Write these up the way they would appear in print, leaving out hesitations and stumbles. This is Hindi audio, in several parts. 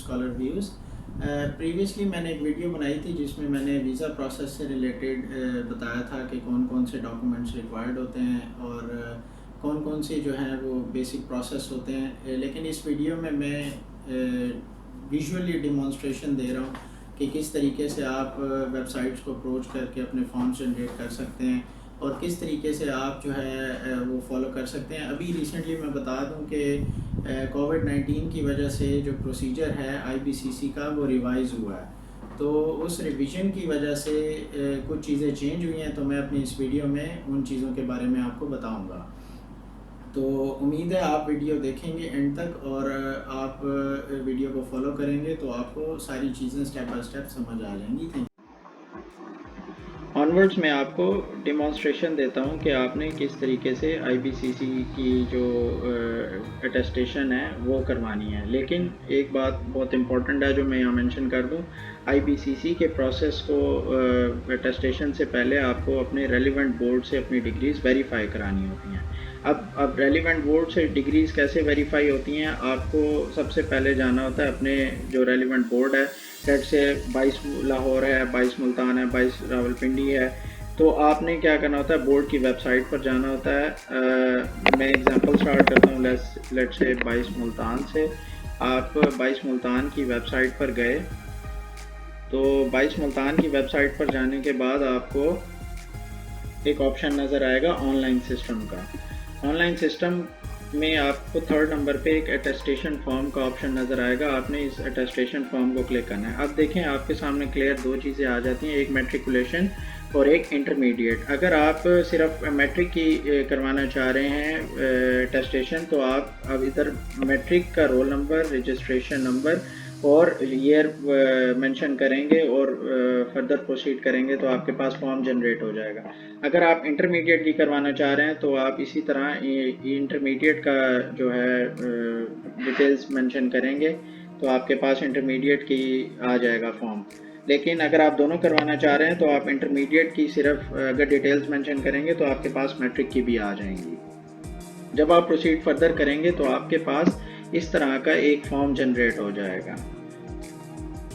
Scholar views. प्रीवियसली मैंने एक वीडियो बनाई थी जिसमें मैंने वीज़ा प्रोसेस से रिलेटेड बताया था कि कौन कौन से डॉक्यूमेंट्स रिक्वायर्ड होते हैं और कौन कौन से जो हैं वो बेसिक प्रोसेस होते हैं। लेकिन इस वीडियो में मैं विजुअली डिमॉन्स्ट्रेशन दे रहा हूँ कि किस तरीके से आप वेबसाइट्स को अप्रोच करके अपने फॉर्म्स जनरेट कर सकते हैं और किस तरीके से आप जो है वो फॉलो कर सकते हैं। अभी रिसेंटली मैं बता दूं कि कोविड-19 की वजह से जो प्रोसीजर है आईबीसीसी का वो रिवाइज़ हुआ है, तो उस रिवीजन की वजह से कुछ चीज़ें चेंज हुई हैं, तो मैं अपनी इस वीडियो में उन चीज़ों के बारे में आपको बताऊंगा। तो उम्मीद है आप वीडियो देखेंगे एंड तक और आप वीडियो को फॉलो करेंगे तो आपको सारी चीज़ें स्टेप बाय स्टेप समझ आ जाएंगी। Thank you. ऑनवर्ड्स मैं आपको डिमॉन्स्ट्रेशन देता हूं कि आपने किस तरीके से आईबीसीसी की जो अटेस्टेशन है वो करवानी है। लेकिन एक बात बहुत इंपॉर्टेंट है जो मैं यहाँ मेंशन कर दूं, आईबीसीसी के प्रोसेस को अटेस्टेशन से पहले आपको अपने रेलिवेंट बोर्ड से अपनी डिग्रीज़ वेरीफाई करानी होती हैं। अब रेलिवेंट बोर्ड से डिग्रीज़ कैसे वेरीफाई होती हैं, आपको सबसे पहले जाना होता है अपने जो रेलिवेंट बोर्ड है, जैसे 22 लाहौर है, 22 मुल्तान है, 22 रावलपिंडी है, तो आपने क्या करना होता है, बोर्ड की वेबसाइट पर जाना होता है। मैं एग्जांपल स्टार्ट करता हूँ, लेट्स से 22 मुल्तान से। आप 22 मुल्तान की वेबसाइट पर गए, तो 22 मुल्तान की वेबसाइट पर जाने के बाद आपको एक ऑप्शन नज़र आएगा ऑनलाइन सिस्टम का। ऑनलाइन सिस्टम में आपको 3rd नंबर पे एक अटेस्टेशन फॉर्म का ऑप्शन नज़र आएगा। आपने इस अटेस्टेशन फॉर्म को क्लिक करना है। अब देखें आपके सामने क्लियर दो चीज़ें आ जाती हैं, एक मैट्रिकुलेशन और एक इंटरमीडिएट। अगर आप सिर्फ मैट्रिक की करवाना चाह रहे हैं अटेस्टेशन, तो आप अब इधर मैट्रिक का रोल नंबर, रजिस्ट्रेशन नंबर और ईयर मेंशन करेंगे और फर्दर प्रोसीड करेंगे तो आपके पास फॉर्म जनरेट हो जाएगा। अगर आप इंटरमीडिएट की करवाना चाह रहे हैं तो आप इसी तरह इंटरमीडिएट का जो है डिटेल्स मेंशन करेंगे तो आपके पास इंटरमीडिएट की आ जाएगा फॉर्म। लेकिन अगर आप दोनों करवाना चाह रहे हैं तो आप इंटरमीडिएट की सिर्फ अगर डिटेल्स मेंशन करेंगे तो आपके पास मैट्रिक की भी आ जाएंगी। जब आप प्रोसीड फर्दर करेंगे तो आपके पास इस तरह का एक फॉर्म जनरेट हो जाएगा।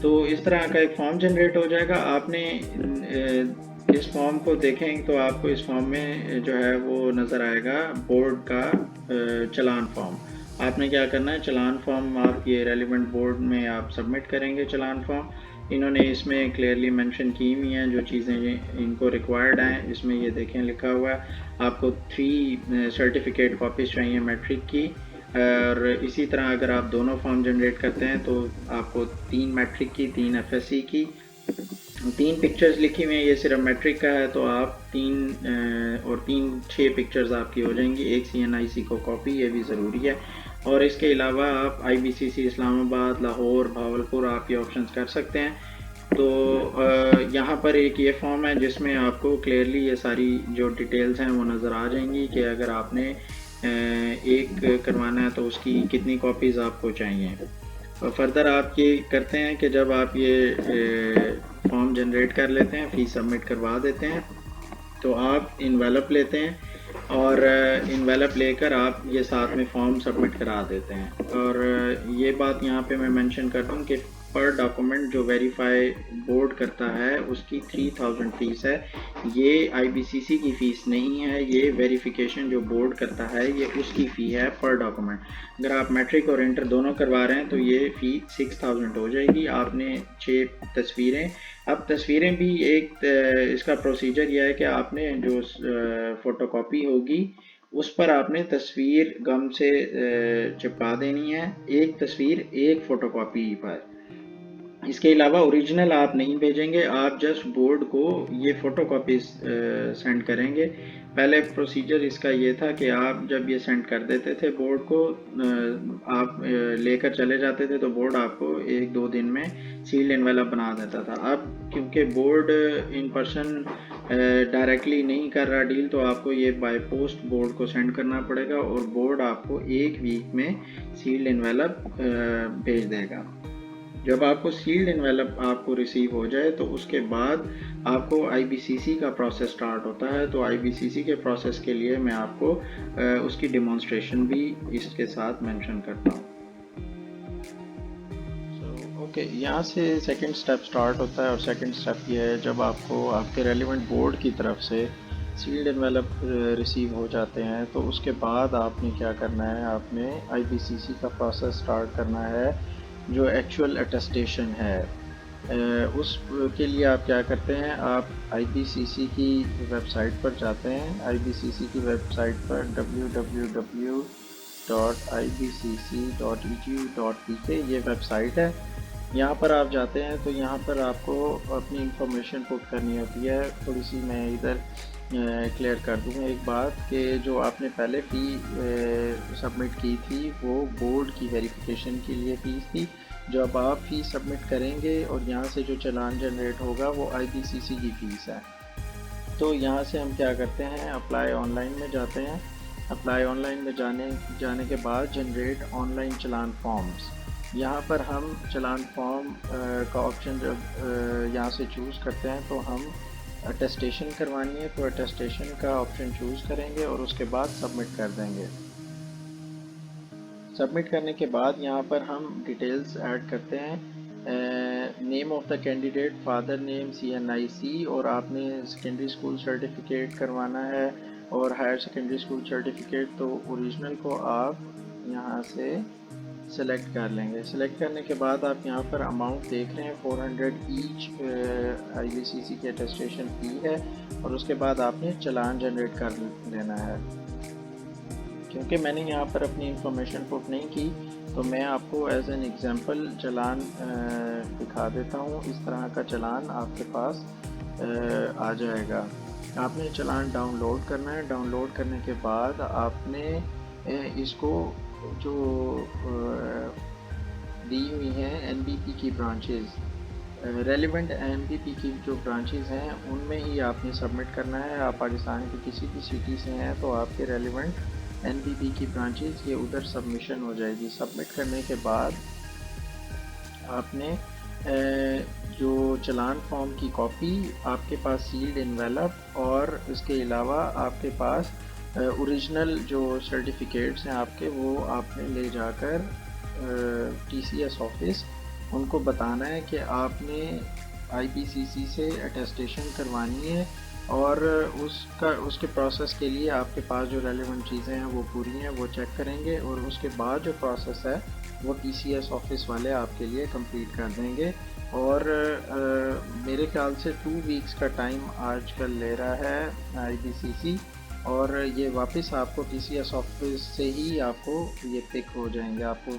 तो इस तरह का एक फॉर्म जनरेट हो जाएगा। आपने इस फॉर्म को देखें तो आपको इस फॉर्म में जो है वो नज़र आएगा बोर्ड का चालान फॉर्म। आपने क्या करना है, चालान फॉर्म आप ये रेलिवेंट बोर्ड में आप सबमिट करेंगे चालान फॉर्म। इन्होंने इसमें क्लियरली मेंशन की हुई हैं जो चीज़ें इनको रिक्वायर्ड हैं। इसमें ये देखें लिखा हुआ है आपको 3 सर्टिफिकेट कॉपीज़ चाहिए मैट्रिक की, और इसी तरह अगर आप दोनों फॉर्म जनरेट करते हैं तो आपको 3 मैट्रिक की, 3 एफएससी की, 3 पिक्चर्स लिखी हुई हैं। ये सिर्फ मैट्रिक का है तो आप 3 और 3 6 पिक्चर्स आपकी हो जाएंगी। एक CNIC को कॉपी, ये भी ज़रूरी है। और इसके अलावा आप IBCC इस्लामाबाद, लाहौर, भावलपुर आप ये ऑप्शंस कर सकते हैं। तो यहाँ पर एक ये फॉर्म है जिसमें आपको क्लियरली ये सारी जो डिटेल्स हैं वो नज़र आ जाएंगी कि अगर आपने एक करवाना है तो उसकी कितनी कॉपीज़ आपको चाहिए। और फर्दर आप ये करते हैं कि जब आप ये फॉर्म जनरेट कर लेते हैं, फीस सबमिट करवा देते हैं, तो आप इन्वेलप लेते हैं और इन्वेलप लेकर आप ये साथ में फॉर्म सबमिट करा देते हैं। और ये बात यहाँ पे मैं मेंशन कर दूँ कि पर डॉक्यूमेंट जो वेरीफाई बोर्ड करता है उसकी 3000 फ़ीस है। ये IBCC की फ़ीस नहीं है, ये वेरिफिकेशन जो बोर्ड करता है ये उसकी फ़ी है पर डॉक्यूमेंट। अगर आप मैट्रिक और इंटर दोनों करवा रहे हैं तो ये फ़ी 6000 हो जाएगी। आपने 6 तस्वीरें, अब तस्वीरें भी एक इसका प्रोसीजर यह है कि आपने जो फ़ोटोकॉपी होगी उस पर आपने तस्वीर गम से चिपका देनी है, एक तस्वीर एक फ़ोटोकॉपी पर। इसके अलावा ओरिजिनल आप नहीं भेजेंगे, आप जस्ट बोर्ड को ये फ़ोटोकॉपीज़ सेंड करेंगे। पहले प्रोसीजर इसका ये था कि आप जब ये सेंड कर देते थे बोर्ड को, आप लेकर चले जाते थे तो बोर्ड आपको 1-2 दिन में सील्ड एनवेलप बना देता था। अब क्योंकि बोर्ड इन पर्सन डायरेक्टली नहीं कर रहा डील, तो आपको ये बाय पोस्ट बोर्ड को सेंड करना पड़ेगा और बोर्ड आपको 1 वीक में सील्ड एनवेलप भेज देगा। जब आपको सील्ड एनवेलप आपको रिसीव हो जाए तो उसके बाद आपको IBCC का प्रोसेस स्टार्ट होता है। तो IBCC के प्रोसेस के लिए मैं आपको उसकी डिमॉन्स्ट्रेशन भी इसके साथ मेंशन करता हूँ। ओके, यहाँ से सेकंड स्टेप स्टार्ट होता है और सेकंड स्टेप ये है जब आपको आपके रेलिवेंट बोर्ड की तरफ से सील्ड एनवेलप रिसीव हो जाते हैं तो उसके बाद आपने क्या करना है, आपने आईबीसीसी का प्रोसेस स्टार्ट करना है जो एक्चुअल अटेस्टेशन है। उस के लिए आप क्या करते हैं, आप आईबीसीसी की वेबसाइट पर जाते हैं। आईबीसीसी की वेबसाइट पर www.ibcc.edu.pk ये वेबसाइट है। यहाँ पर आप जाते हैं तो यहाँ पर आपको अपनी इंफॉर्मेशन पुट करनी होती है। थोड़ी सी मैं इधर क्लियर कर दूँ एक बात कि जो आपने पहले फ़ी सबमिट की थी वो बोर्ड की वेरिफिकेशन के लिए फ़ीस थी। जो अब आप फ़ीस सबमिट करेंगे और यहाँ से जो चालान जनरेट होगा वो आईबीसीसी की फ़ीस है। तो यहाँ से हम क्या करते हैं, अप्लाई ऑनलाइन में जाते हैं। अप्लाई ऑनलाइन में जाने के बाद जनरेट ऑनलाइन चालान फॉर्म्स, यहाँ पर हम चालान फॉर्म का ऑप्शन जब यहाँ से चूज़ करते हैं तो हम अटेस्टेशन करवानी है तो अटेस्टेशन का ऑप्शन चूज़ करेंगे और उसके बाद सबमिट कर देंगे। सबमिट करने के बाद यहाँ पर हम डिटेल्स ऐड करते हैं, name of the candidate, father name, CNIC, और आपने सेकेंडरी स्कूल सर्टिफिकेट करवाना है और हायर सेकेंडरी स्कूल सर्टिफिकेट तो ओरिजिनल को आप यहाँ से सेलेक्ट कर लेंगे। सेलेक्ट करने के बाद आप यहाँ पर अमाउंट देख रहे हैं 400 ईच आईबीसीसी की अटेस्टेशन फ़ी है और उसके बाद आपने चालान जनरेट कर लेना है। क्योंकि मैंने यहाँ पर अपनी इंफॉर्मेशन पुट नहीं की तो मैं आपको एज एन एग्ज़ाम्पल चालान दिखा देता हूँ। इस तरह का चालान आपके पास आ जाएगा। आपने चालान डाउनलोड करना है। डाउनलोड करने के बाद आपने इसको जो दी हुई हैं एनबीपी की ब्रांचेस, रेलिवेंट एनबीपी की जो ब्रांचेस हैं उनमें ही आपने सबमिट करना है। आप पाकिस्तान की किसी भी सिटी से हैं तो आपके रेलिवेंट एनबीपी की ब्रांचेस ये उधर सबमिशन हो जाएगी। सबमिट करने के बाद आपने जो चालान फॉर्म की कॉपी, आपके पास सील्ड एनवेलप और इसके अलावा आपके पास ओरिजिनल जो सर्टिफिकेट्स हैं आपके वो आपने ले जाकर टीसीएस ऑफिस उनको बताना है कि आपने आईबीसीसी से अटेस्टेशन करवानी है और उसके प्रोसेस के लिए आपके पास जो रेलेवेंट चीज़ें हैं वो पूरी हैं, वो चेक करेंगे और उसके बाद जो प्रोसेस है वो टीसीएस ऑफिस वाले आपके लिए कंप्लीट कर देंगे। और मेरे ख्याल से 2 वीक्स का टाइम आजकल ले रहा है आईबीसीसी और ये वापस आपको टीसीएस ऑफिस से ही आपको ये पिक हो जाएंगे। आपको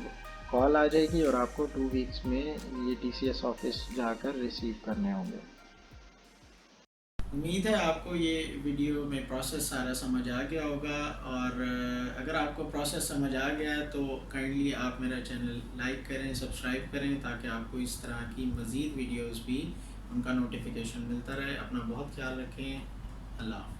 कॉल आ जाएगी और आपको 2 वीक्स में ये टीसीएस ऑफिस जाकर रिसीव करने होंगे। उम्मीद है आपको ये वीडियो में प्रोसेस सारा समझ आ गया होगा और अगर आपको प्रोसेस समझ आ गया है तो काइंडली आप मेरा चैनल लाइक करें, सब्सक्राइब करें ताकि आपको इस तरह की मज़ीद वीडियोस भी उनका नोटिफिकेशन मिलता रहे। अपना बहुत ख्याल रखें। अल्लाह।